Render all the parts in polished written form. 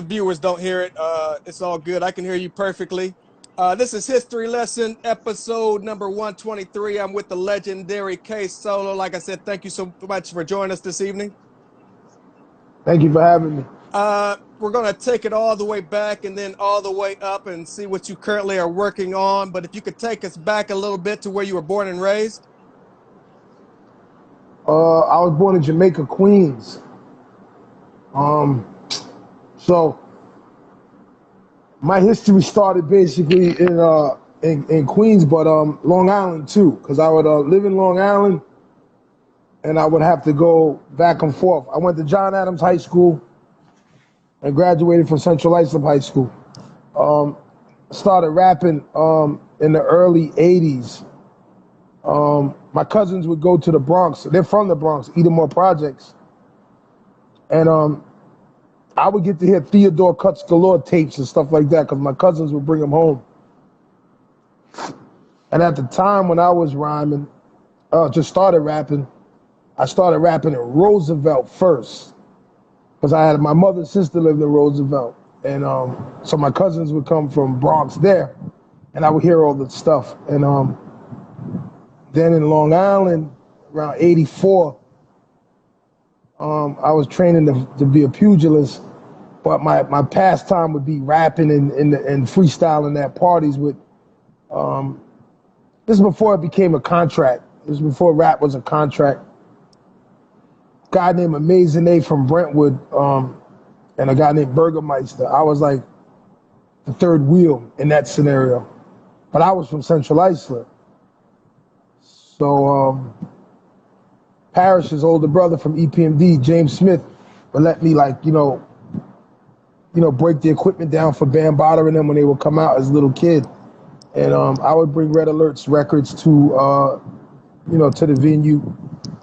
viewers don't hear it. It's all good. I can hear you perfectly. This is History Lesson, episode number 123. I'm with the legendary K Solo. Like I said, thank you so much for joining us this evening. Thank you for having me. We're going to take it all the way back and then all the way up and see what you currently are working on. But if you could take us back a little bit to where you were born and raised. I was born in Jamaica, Queens. So my history started basically in Queens, but Long Island too, because I would live in Long Island, and I would have to go back and forth. I went to John Adams High School and graduated from Central Islip High School. Started rapping in the early '80s. My cousins would go to the Bronx. They're from the Bronx, Edenmore Projects. And I would get to hear Theodore Cuts Galore tapes and stuff like that because my cousins would bring them home. And at the time when I was rhyming, just started rapping, I started rapping in Roosevelt first because I had my mother's sister lived in Roosevelt. And so my cousins would come from Bronx there, and I would hear all the stuff. And then in Long Island, around '84, I was training to be a pugilist, but my pastime would be rapping and freestyling at parties with. This is before it became a contract. This is before rap was a contract. A guy named Amazing A from Brentwood, and a guy named Burgermeister. I was like the third wheel in that scenario, but I was from Central Islip. So Parrish's older brother from E.P.M.D, James Smith, would let me break the equipment down for Bambaataa and them when they would come out as a little kid. And I would bring Red Alert's records to the venue,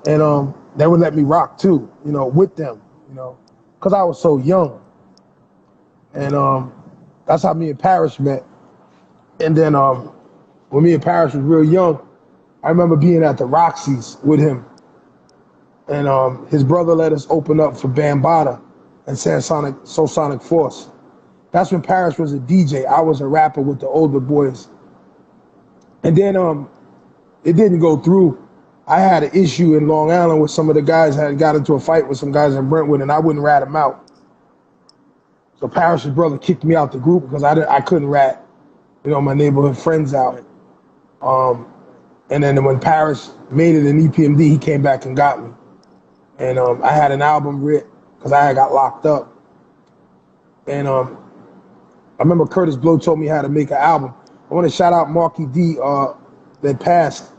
and they would let me rock too, with them, because I was so young. And that's how me and Parrish met. And then when me and Parrish was real young, I remember being at the Roxy's with him, and his brother let us open up for Bambaataa and Sonic Force. That's when Parrish was a DJ. I was a rapper with the older boys. And then it didn't go through. I had an issue in Long Island with some of the guys. Had got into a fight with some guys in Brentwood, and I wouldn't rat them out. So Parrish's brother kicked me out the group because I couldn't rat, my neighborhood friends out. And then when Parrish made it in E.P.M.D, he came back and got me. And I had an album writ because I had got locked up. And I remember Curtis Blow told me how to make an album. I want to shout out Marky D that passed.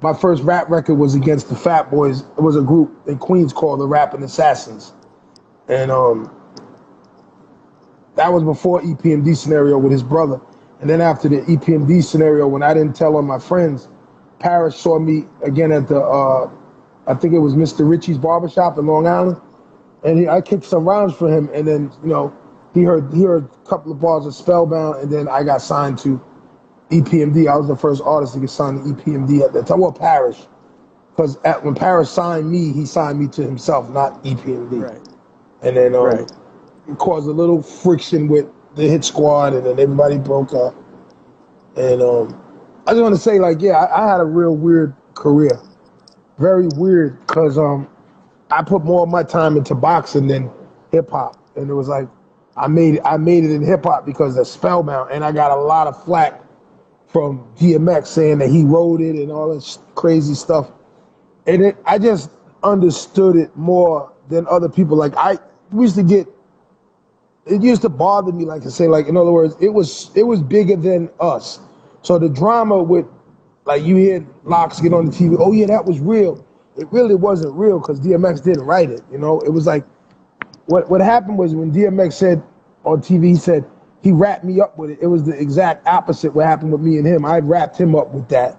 My first rap record was against the Fat Boys. It was a group in Queens called the Rapping Assassins. And that was before E.P.M.D scenario with his brother. And then after the E.P.M.D scenario, when I didn't tell on my friends, Parrish saw me again at the, I think it was Mr. Richie's barbershop in Long Island. And I kicked some rhymes for him. And then, he heard a couple of bars of Spellbound, and then I got signed to E.P.M.D. I was the first artist to get signed to E.P.M.D. at that time. Well, Parrish. Because when Parrish signed me, he signed me to himself, not E.P.M.D. Right. And then it caused a little friction with the Hit Squad, and then everybody broke up. And I just want to say, I had a real weird career. Very weird, because I put more of my time into boxing than hip-hop. And it was like, I made it in hip-hop because of Spellbound. And I got a lot of flack from DMX saying that he wrote it and all this crazy stuff. And I just understood it more than other people. It used to bother me, in other words, it was bigger than us. So the drama with, you hear Locks get on the TV, oh yeah, that was real. It really wasn't real because DMX didn't write it, It was like, what happened was when DMX said on TV, he said he wrapped me up with it. It was the exact opposite what happened with me and him. I wrapped him up with that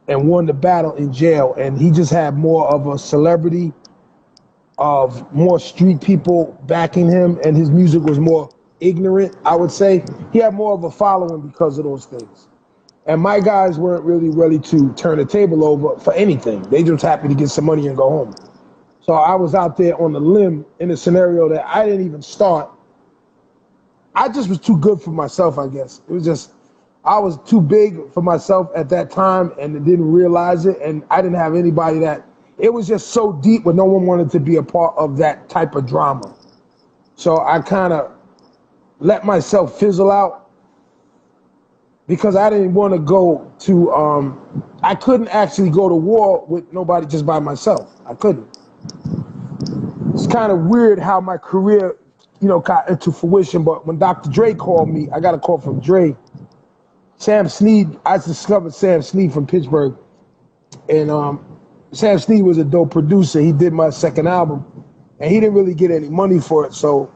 and won the battle in jail. And he just had more of a celebrity, of more street people backing him, and his music was more ignorant, I would say. He had more of a following because of those things. And my guys weren't really ready to turn the table over for anything. They just happy to get some money and go home. So I was out there on the limb in a scenario that I didn't even start. I just was too good for myself, I guess. It was just, I was too big for myself at that time and didn't realize it. And I didn't have anybody that, it was just so deep where no one wanted to be a part of that type of drama. So I kind of let myself fizzle out because I didn't want to go to, I couldn't actually go to war with nobody just by myself. I couldn't. It's kind of weird how my career, you know, got into fruition. But when Dr. Dre called me, I got a call from Dre. Sam Snead, I discovered Sam Snead from Pittsburgh. And Sam Snead was a dope producer. He did my second album. And he didn't really get any money for it. So,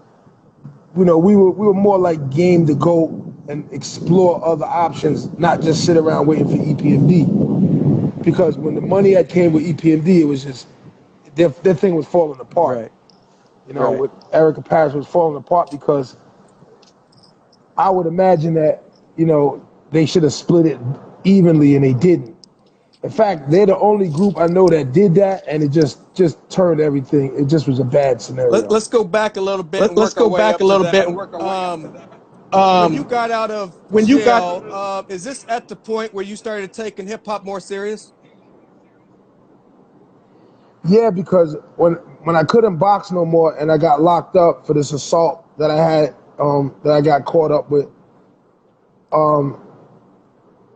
you know, we were more like game to go and explore other options, not just sit around waiting for E.P.M.D. Because when the money that came with E.P.M.D, it was just, their thing was falling apart. Right. You know, with Erica Paris was falling apart because I would imagine that, you know, they should have split it evenly and they didn't. In fact, they're the only group I know that did that, and it just turned everything. It just was a bad scenario. Let's go back a little bit. Let's go back a little bit and work our way up to that. When you got out of jail, is this at the point where you started taking hip hop more serious? Yeah, because when I couldn't box no more and I got locked up for this assault that I had, that I got caught up with,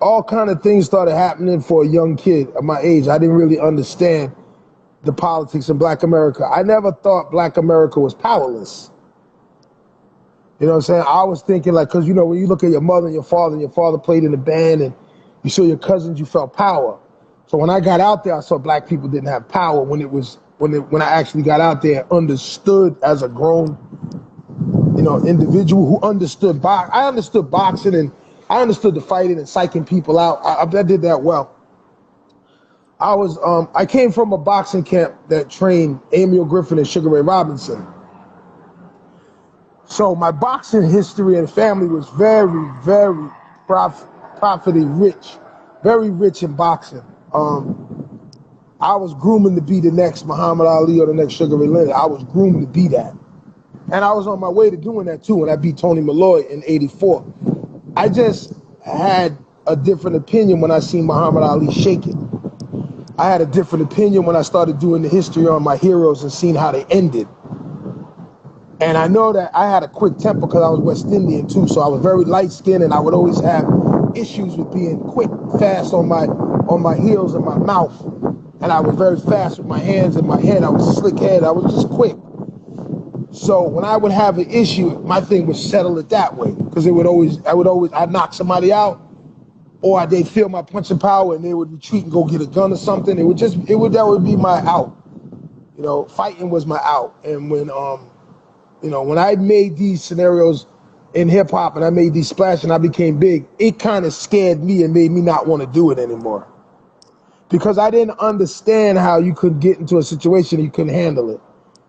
all kind of things started happening for a young kid of my age. I didn't really understand the politics in Black America. I never thought Black America was powerless. You know what I'm saying? I was thinking like, cause you know, when you look at your mother and your father played in the band and you saw your cousins, you felt power. So when I got out there, I saw Black people didn't have power when I actually got out there and understood as a grown, you know, individual who understood I understood boxing and I understood the fighting and psyching people out. I did that well. I came from a boxing camp that trained Emil Griffin and Sugar Ray Robinson. So my boxing history and family was very, very profitably rich, very rich in boxing. I was grooming to be the next Muhammad Ali or the next Sugar Ray Leonard. I was groomed to be that. And I was on my way to doing that too when I beat Tony Malloy in '84. I just had a different opinion when I seen Muhammad Ali shake it. I had a different opinion when I started doing the history on my heroes and seeing how they ended. And I know that I had a quick temper because I was West Indian too, so I was very light-skinned and I would always have issues with being quick, fast on my heels and my mouth. And I was very fast with my hands and my head. I was slick-headed. I was just quick. So when I would have an issue, my thing was settle it that way because I'd knock somebody out or they'd feel my punching power and they would retreat and go get a gun or something. That would be my out. You know, fighting was my out. And when, you know, when I made these scenarios in hip hop and I made these splash and I became big, it kind of scared me and made me not want to do it anymore. Because I didn't understand how you could get into a situation and you couldn't handle it.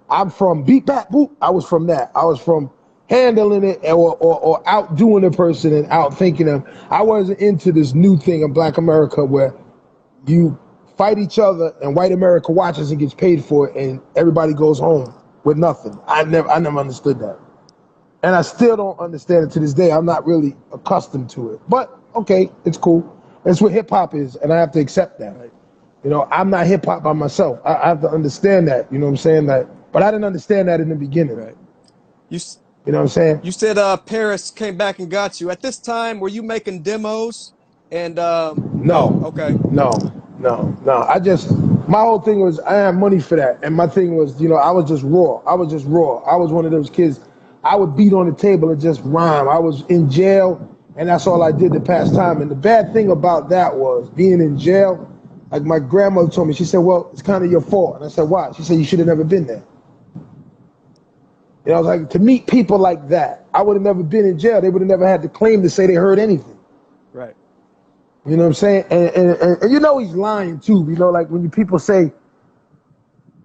I'm from beat back boop. I was from that. I was from handling it or outdoing a person and outthinking them. I wasn't into this new thing in Black America where you fight each other and white America watches and gets paid for it and everybody goes home with nothing. I never understood that. And I still don't understand it to this day. I'm not really accustomed to it. But okay, it's cool. That's what hip hop is, and I have to accept that. Right? You know, I'm not hip hop by myself. I have to understand that. You know what I'm saying? But I didn't understand that in the beginning. Right? You know what I'm saying? You said Paris came back and got you. At this time, were you making demos? And no. Okay. No. My whole thing was I had money for that, and my thing was, you know, I was just raw. I was one of those kids. I would beat on the table and just rhyme. I was in jail. And that's all I did to pass time. And the bad thing about that was being in jail, like my grandmother told me, she said, well, it's kind of your fault. And I said, why? She said, you should have never been there. You know, I was like, to meet people like that, I would have never been in jail. They would have never had the claim to say they heard anything. Right. You know what I'm saying? And you know he's lying too. You know, like when people say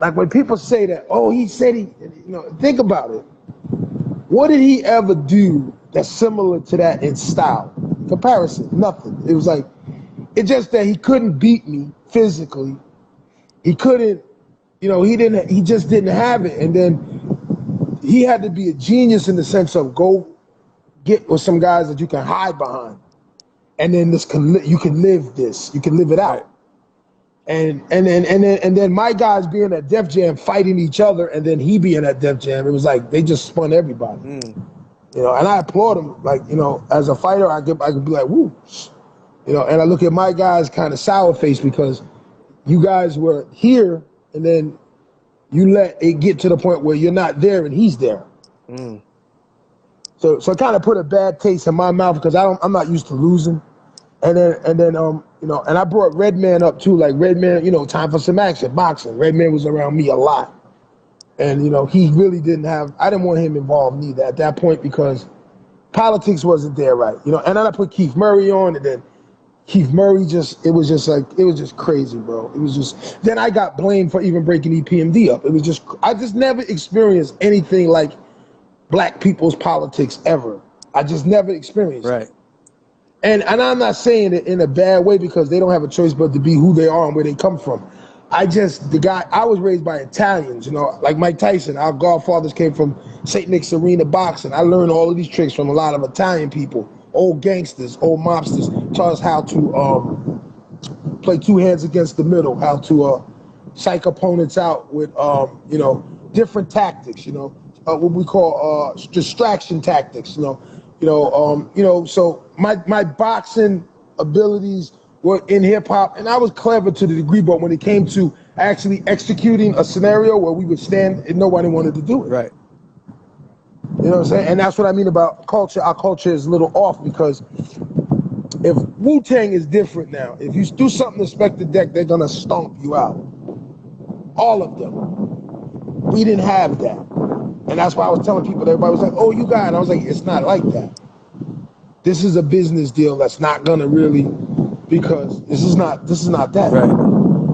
that, oh, he said he, you know, think about it. What did he ever do that's similar to that in style? Comparison, nothing. It was like, it's just that he couldn't beat me physically. He couldn't, you know, he just didn't have it. And then he had to be a genius in the sense of go get with some guys that you can hide behind, and then you can live it out. Right. And then my guys being at Def Jam fighting each other, and then he being at Def Jam, it was like they just spun everybody. You know, and I applaud him. Like, you know, as a fighter, I could be like, woo. You know, and I look at my guys kind of sour faced because you guys were here, and then you let it get to the point where you're not there and he's there. So it kind of put a bad taste in my mouth because I'm not used to losing. And then you know, and I brought Redman up too. Like Redman, you know, time for some action, boxing. Redman was around me a lot, and you know, he really didn't have. I didn't want him involved neither at that point because politics wasn't there, right? You know, and then I put Keith Murray on, and then Keith Murray it was just crazy, bro. It was just. Then I got blamed for even breaking E.P.M.D up. It was just. I just never experienced anything like black people's politics ever. I just never experienced it. And I'm not saying it in a bad way because they don't have a choice but to be who they are and where they come from. I was raised by Italians, you know, like Mike Tyson. Our godfathers came from St. Nick's Arena boxing. I learned all of these tricks from a lot of Italian people, old gangsters, old mobsters, taught us how to play two hands against the middle, how to psych opponents out with, you know, different tactics, you know, what we call distraction tactics, you know. So my boxing abilities were in hip hop, and I was clever to the degree, but when it came to actually executing a scenario where we would stand and nobody wanted to do it. Right. You know what I'm saying? And that's what I mean about culture. Our culture is a little off because if Wu-Tang is different now, if you do something to Spec the Deck, they're gonna stomp you out. All of them. We didn't have that. And that's why I was telling people, everybody was like, oh, you got it. I was like, it's not like that. This is a business deal that's not gonna really, because this is not that. Right.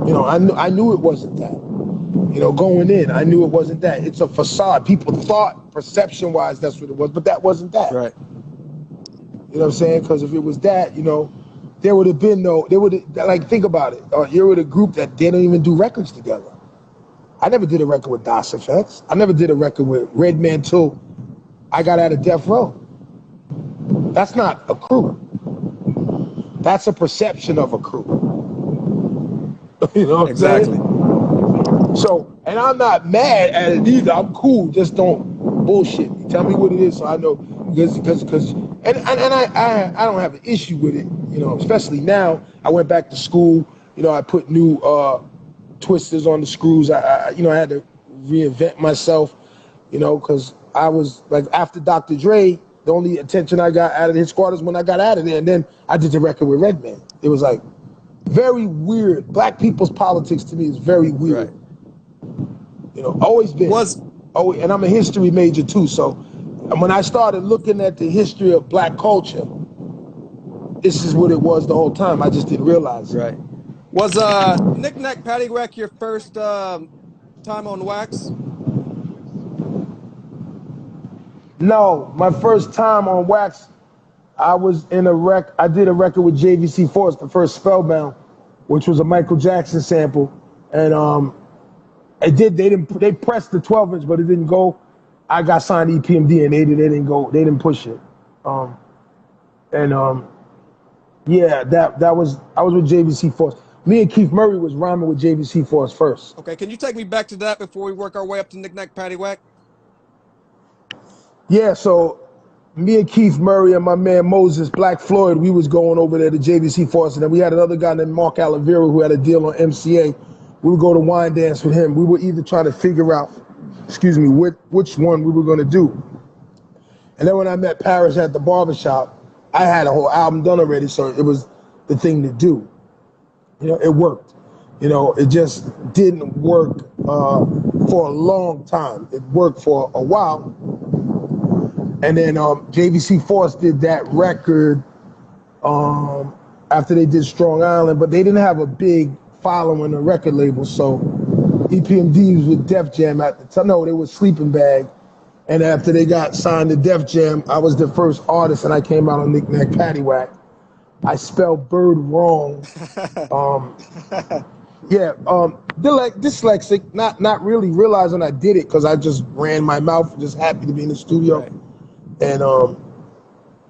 You know, I knew it wasn't that. You know, going in, I knew it wasn't that. It's a facade. People thought, perception-wise, that's what it was, but that wasn't that. Right. You know what I'm saying? Because if it was that, you know, there would have been like, think about it. You're with a group that they don't even do records together. I never did a record with DOS Effects. I never did a record with Redman till I got out of Death Row. That's not a crew. That's a perception of a crew. You know what I'm saying? So, and I'm not mad at it either. I'm cool. Just don't bullshit me. Tell me what it is so I know. Because I don't have an issue with it. You know, especially now. I went back to school. You know, I put new twisters on the screws. You know, I had to reinvent myself. You know, because I was like, after Dr. Dre, the only attention I got out of his squad is when I got out of there, and then I did the record with Redman. It was like very weird. Black people's politics to me is very weird. Right. You know, always been. And I'm a history major too, so when I started looking at the history of black culture, this is what it was the whole time. I just didn't realize it. Right. Was Knick-Knack Paddywhack your first time on wax? No, my first time on wax, I did a record with JVC Force, the first Spellbound, which was a Michael Jackson sample, and they pressed the 12-inch, but it didn't go. I got signed to E.P.M.D. and they didn't push it. Yeah, I was with JVC Force. Me and Keith Murray was rhyming with JVC Force first. Okay, can you take me back to that before we work our way up to Knick-Knack Paddywhack? Yeah, so me and Keith Murray and my man Moses, Black Floyd, we was going over there to JVC Force, and then we had another guy named Mark Oliveira who had a deal on MCA. We would go to Wine Dance with him. We would either try to figure out, which one we were gonna do. And then when I met Paris at the barbershop, I had a whole album done already, so it was the thing to do. You know, it worked. You know, it just didn't work for a long time. It worked for a while. And then JVC Force did that record after they did Strong Island, but they didn't have a big following the record label. So E.P.M.D was with Def Jam at the time. No, they was Sleeping Bag. And after they got signed to Def Jam, I was the first artist, and I came out on Knick-Knack Paddywhack. I spelled bird wrong. Dyslexic, not really realizing I did it because I just ran my mouth, just happy to be in the studio. Right. And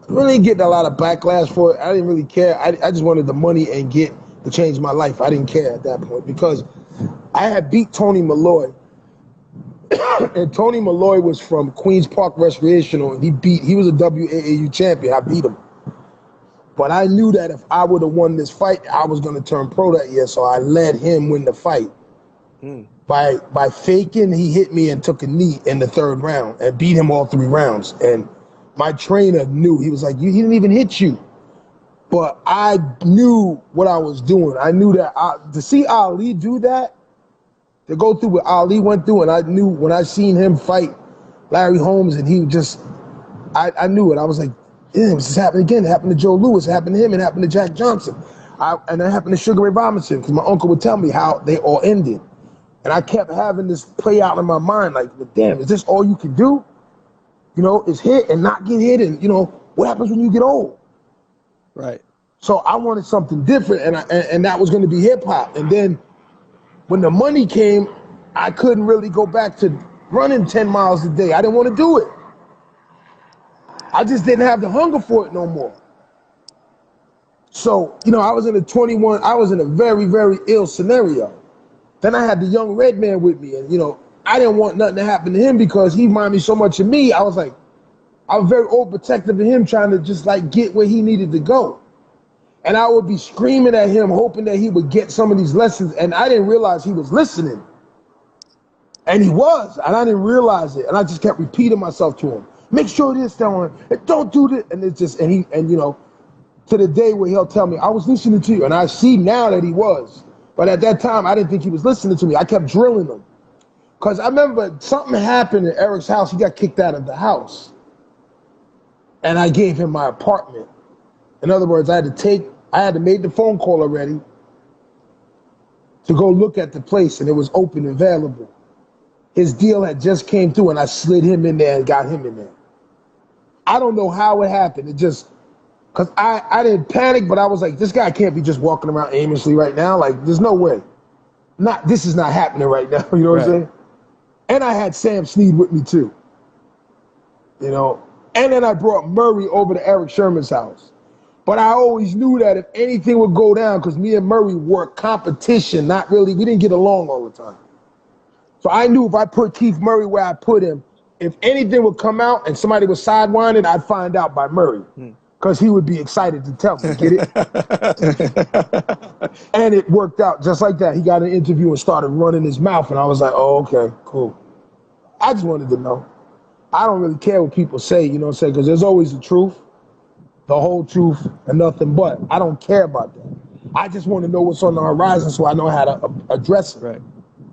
really getting a lot of backlash for it. I didn't really care. I just wanted the money and get to change my life. I didn't care at that point because I had beat Tony Malloy, and Tony Malloy was from Queens Park Recreational, and he was a WAAU champion. I beat him. But I knew that if I would have won this fight, I was going to turn pro that year, so I let him win the fight. By faking, he hit me and took a knee in the 3rd round and beat him all 3 rounds. And my trainer knew. He was like, he didn't even hit you. But I knew what I was doing. I knew that to see Ali do that, to go through what Ali went through, and I knew when I seen him fight Larry Holmes, and he just, I knew it. I was like, yeah, this is happening again. It happened to Joe Louis. It happened to him. It happened to Jack Johnson. And it happened to Sugar Ray Robinson, because my uncle would tell me how they all ended. And I kept having this play out in my mind, like, but damn, is this all you can do? You know, is hit and not get hit, and, you know, what happens when you get old? Right. So I wanted something different, and that was going to be hip-hop. And then when the money came, I couldn't really go back to running 10 miles a day. I didn't want to do it. I just didn't have the hunger for it no more. So, you know, I was in a very, very ill scenario. Then I had the young red man with me, and, you know, I didn't want nothing to happen to him because he reminded me so much of me. I was very overprotective of him, trying to just like get where he needed to go. And I would be screaming at him, hoping that he would get some of these lessons, and I didn't realize he was listening. And he was, and I didn't realize it. And I just kept repeating myself to him. Make sure this, don't do this. And it's just, and you know, to the day where he'll tell me, I was listening to you. And I see now that he was. But at that time, I didn't think he was listening to me. I kept drilling him. Because I remember something happened at Eric's house. He got kicked out of the house. And I gave him my apartment. In other words, I had to make the phone call already to go look at the place, and it was open and available. His deal had just came through, and I slid him in there and got him in there. I don't know how it happened. It just, because I didn't panic, but I was like, this guy can't be just walking around aimlessly right now. Like, there's no way. This is not happening right now. You know what I'm saying? And I had Sam Snead with me too. You know? And then I brought Murray over to Eric Sherman's house. But I always knew that if anything would go down, because me and Murray were competition, we didn't get along all the time. So I knew if I put Keith Murray where I put him, if anything would come out and somebody was sidewinding, I'd find out by Murray. Because he would be excited to tell me, get it? And it worked out just like that. He got an interview and started running his mouth, and I was like, oh, okay, cool. I just wanted to know. I don't really care what people say, you know what I'm saying? Because there's always the truth, the whole truth, and nothing but. I don't care about that. I just want to know what's on the horizon so I know how to address it. Right.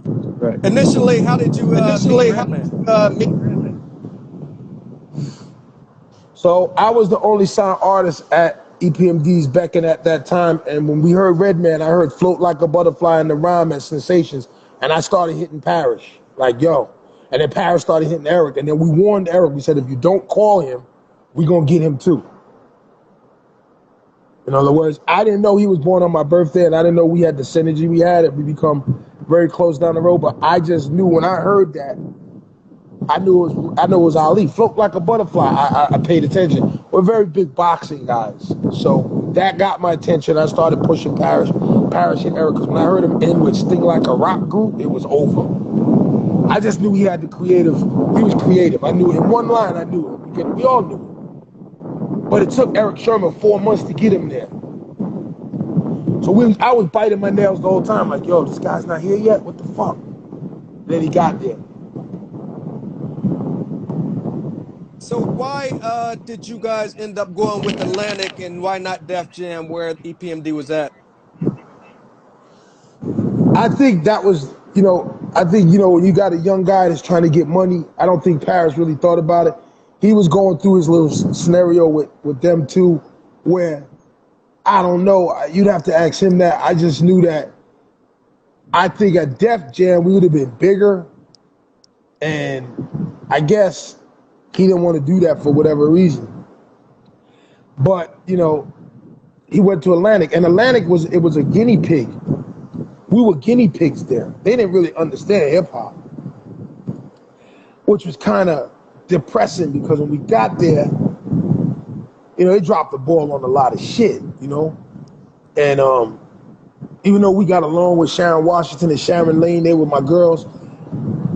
Right. Initially, how did you meet Redman? So I was the only signed artist at E.P.M.D's Beckon at that time, and when we heard Redman, I heard Float Like a Butterfly in the rhyme at Sensations, and I started hitting Parrish, like, yo. And then Parrish started hitting Eric, and then we warned Eric. We said, if you don't call him, we're going to get him too. In other words, I didn't know he was born on my birthday, and I didn't know we had the synergy we had, and we become very close down the road, but I just knew when I heard that, I knew it was Ali. Float Like a Butterfly. I paid attention. We're very big boxing guys, so that got my attention. I started pushing Parrish and Eric, because when I heard him end with Sting Like a Rock group, it was over. I just knew he had the creative. He was creative. I knew in one line. I knew it. We all knew it. But it took Eric Sherman 4 months to get him there. So I was biting my nails the whole time, like, yo, this guy's not here yet? What the fuck? Then he got there. So why did you guys end up going with Atlantic, and why not Def Jam, where E.P.M.D was at? I think that was, when you got a young guy that's trying to get money, I don't think Parrish really thought about it. He was going through his little scenario with them too, where, I don't know, you'd have to ask him that. I just knew that I think at Def Jam, we would have been bigger, and I guess he didn't want to do that for whatever reason. But, he went to Atlantic, and Atlantic was a guinea pig. We were guinea pigs there. They didn't really understand hip hop, which was kind of depressing, because when we got there, they dropped the ball on a lot of shit, and even though we got along with Sharon Washington and Sharon Lane, they were my girls,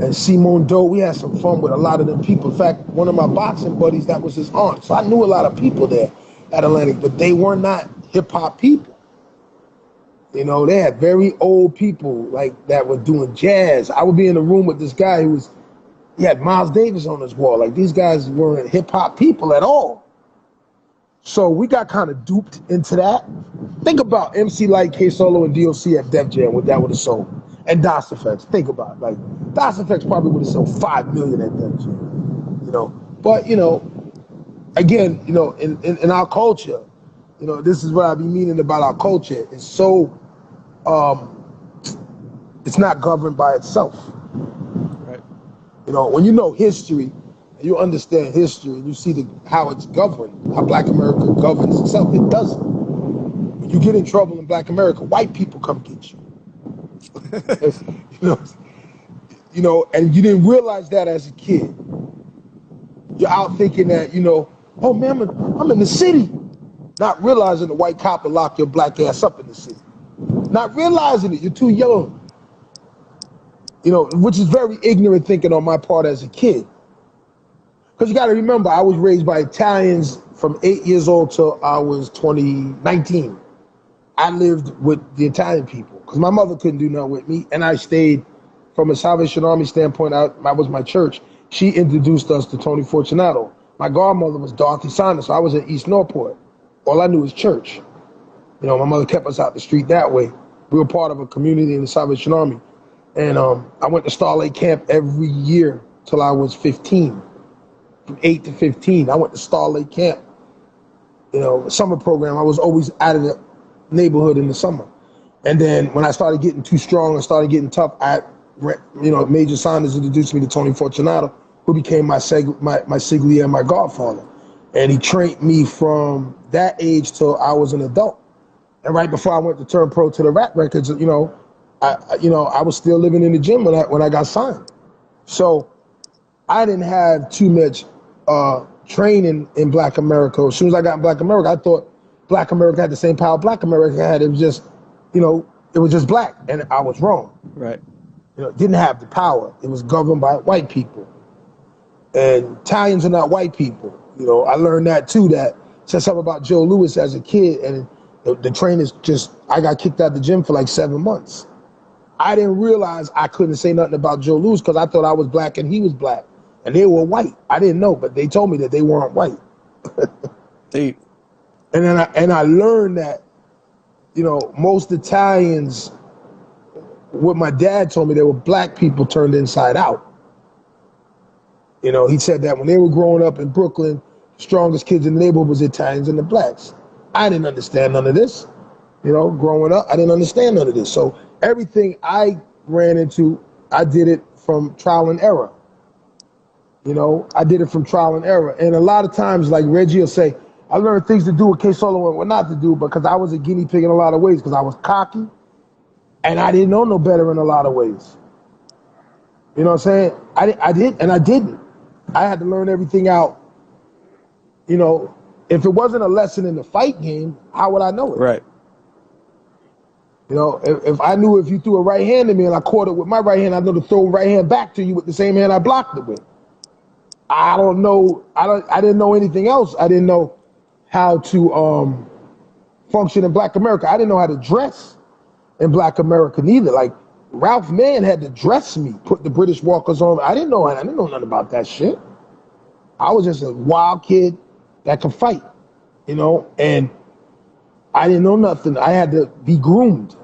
and Simone Doe, we had some fun with a lot of them people. In fact, one of my boxing buddies, that was his aunt. So I knew a lot of people there at Atlantic, but they were not hip hop people. They had very old people like that were doing jazz. I would be in a room with this guy he had Miles Davis on his wall. Like, these guys weren't hip hop people at all. So we got kind of duped into that. Think about MC Light, K Solo, and DOC at Def Jam, what that would have sold. And DOS Effects. Think about it. Like, DOS Effects probably would have sold 5 million at Def Jam. But, again, in our culture, this is what I be meaning about our culture. It's so, it's not governed by itself. Right. When you know history, you understand history, and you see how it's governed, how Black America governs itself. It doesn't. When you get in trouble in Black America, white people come get you. And you didn't realize that as a kid. You're out thinking that, oh man, I'm in the city. Not realizing the white cop will lock your black ass up in the city. Not realizing it, you're too young. Which is very ignorant thinking on my part as a kid. Because you got to remember, I was raised by Italians from 8 years old till I was 19. I lived with the Italian people because my mother couldn't do nothing with me. And I stayed from a Salvation Army standpoint. That was my church. She introduced us to Tony Fortunato. My godmother was Dorothy Saunders, so I was in East Northport. All I knew was church. My mother kept us out the street that way. We were part of a community in the Salvation Army. And I went to Star Lake Camp every year till I was 15. From 8 to 15, I went to Star Lake Camp. Summer program. I was always out of the neighborhood in the summer. And then when I started getting too strong and started getting tough, Major Saunders introduced me to Tony Fortunato, who became my Siglia and my godfather. And he trained me from that age till I was an adult. And right before I went to turn pro to the Rat Records, I was still living in the gym when I got signed. So I didn't have too much training in Black America. As soon as I got in Black America, I thought Black America had the same power Black America had. It was just, it was just black, and I was wrong. Right. It didn't have the power. It was governed by white people. And Italians are not white people. I learned that too, that said something about Joe Louis as a kid, and the trainers I got kicked out of the gym for like 7 months. I didn't realize I couldn't say nothing about Joe Louis because I thought I was black and he was black. And they were white. I didn't know, but they told me that they weren't white. Deep. And I learned that, most Italians, what my dad told me, they were black people turned inside out. He said that when they were growing up in Brooklyn, the strongest kids in the neighborhood was the Italians and the blacks. I didn't understand none of this. Growing up, I didn't understand none of this. So everything I ran into, I did it from trial and error. I did it from trial and error. And a lot of times, like Reggie will say, I learned things to do with K Solo and what not to do because I was a guinea pig in a lot of ways because I was cocky and I didn't know no better in a lot of ways. You know what I'm saying? I did, and I didn't. I had to learn everything out. If it wasn't a lesson in the fight game, how would I know it? Right. If I knew if you threw a right hand at me and I caught it with my right hand, I know to throw a right hand back to you with the same hand I blocked it with. I don't know. I didn't know anything else. I didn't know how to function in Black America. I didn't know how to dress in Black America neither. Like Ralph Mann had to dress me, put the British walkers on. I didn't know nothing about that shit. I was just a wild kid that could fight, and I didn't know nothing. I had to be groomed,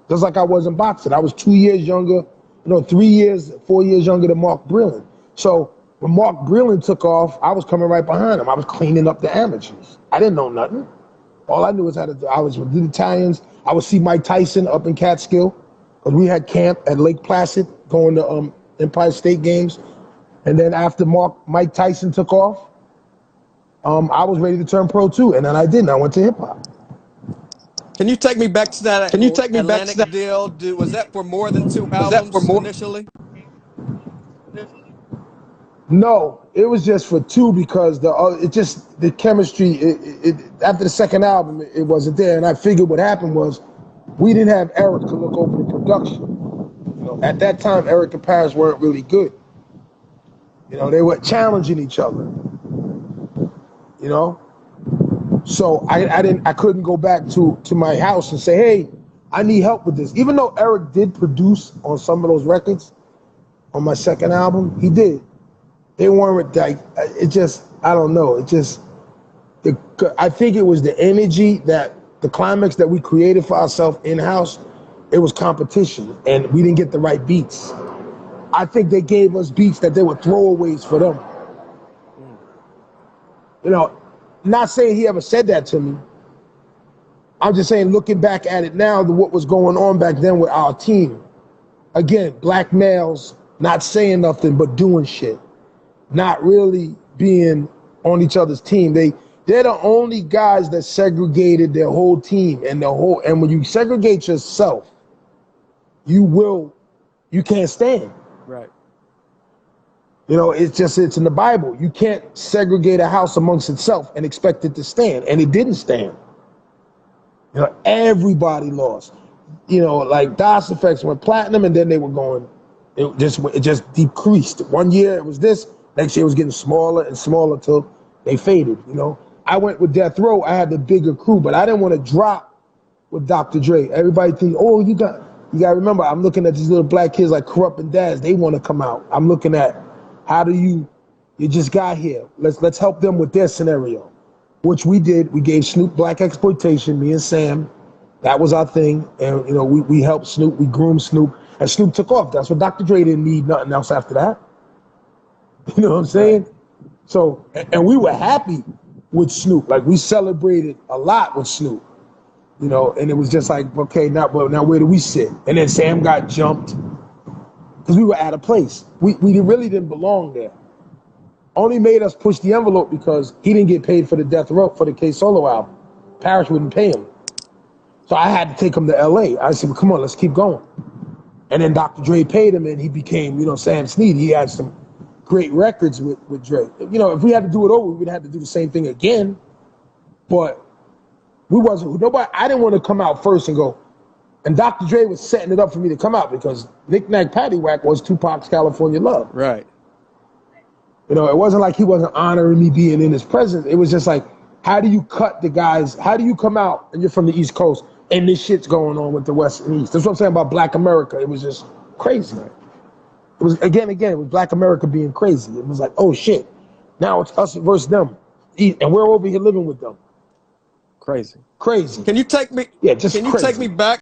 just like I was in boxing. I was 2 years younger, 3 years, 4 years younger than Mark Breland. So when Mark Breland took off, I was coming right behind him. I was cleaning up the amateurs. I didn't know nothing. All I knew was I was with the Italians. I would see Mike Tyson up in Catskill, because we had camp at Lake Placid going to Empire State Games. And then after Mike Tyson took off, I was ready to turn pro too, and then I didn't. I went to hip hop. Can you take me back to that? Can you take me back to that deal? Was that for more than 2 albums initially? No, it was just for two because the chemistry. After the second album, it wasn't there, and I figured what happened was we didn't have Eric to look over the production. You know, at that time, Eric and Paris weren't really good. You know, they were challenging each other. You know, so I couldn't go back to my house and say, hey, I need help with this. Even though Eric did produce on some of those records, on my second album, he did. They weren't like, it just, I don't know. It just, I think it was the energy that the climax that we created for ourselves in-house, it was competition and we didn't get the right beats. I think they gave us beats that they were throwaways for them. You know, not saying he ever said that to me. I'm just saying, looking back at it now, what was going on back then with our team. Again, black males not saying nothing but doing shit. Not really being on each other's team. They're the only guys that segregated their whole team and when you segregate yourself, you can't stand. Right. You know, it's in the Bible. You can't segregate a house amongst itself and expect it to stand. And it didn't stand. You know, everybody lost. You know, like DOS Effects went platinum and then they were going, it just decreased. One year it was this, next year it was getting smaller and smaller till they faded, you know. I went with Death Row, I had the bigger crew, but I didn't want to drop with Dr. Dre. Everybody think, oh, you got to remember, I'm looking at these little black kids like Corrupt and Daz, they want to come out. I'm looking at, how do you just got here. Let's help them with their scenario, which we did. We gave Snoop Black Exploitation, me and Sam. That was our thing. And, you know, we helped Snoop, we groomed Snoop, and Snoop took off. That's what Dr. Dre didn't need nothing else after that. You know what I'm saying? So, and we were happy with Snoop. Like, we celebrated a lot with Snoop, you know, and it was just like, okay, now where do we sit? And then Sam got jumped because we were out of place. We really didn't belong there. Only made us push the envelope because he didn't get paid for the Death Row, for the K Solo album. Parrish wouldn't pay him. So I had to take him to LA. I said, well, come on, let's keep going. And then Dr. Dre paid him and he became, you know, Sam Snead. He had some great records with Dre. You know, if we had to do it over, we'd have to do the same thing again. But I didn't want to come out first and go. And Dr. Dre was setting it up for me to come out because Knick Knack Paddywhack was Tupac's California Love. Right. You know, it wasn't like he wasn't honoring me being in his presence. It was just like, how do you cut the guys? How do you come out and you're from the East Coast and this shit's going on with the West and East? That's what I'm saying about Black America. It was just crazy. It was, again, it was Black America being crazy. It was like, oh shit, now it's us versus them. And we're over here living with them. Crazy. Crazy. Can you take me? Yeah, just Can you crazy. take me back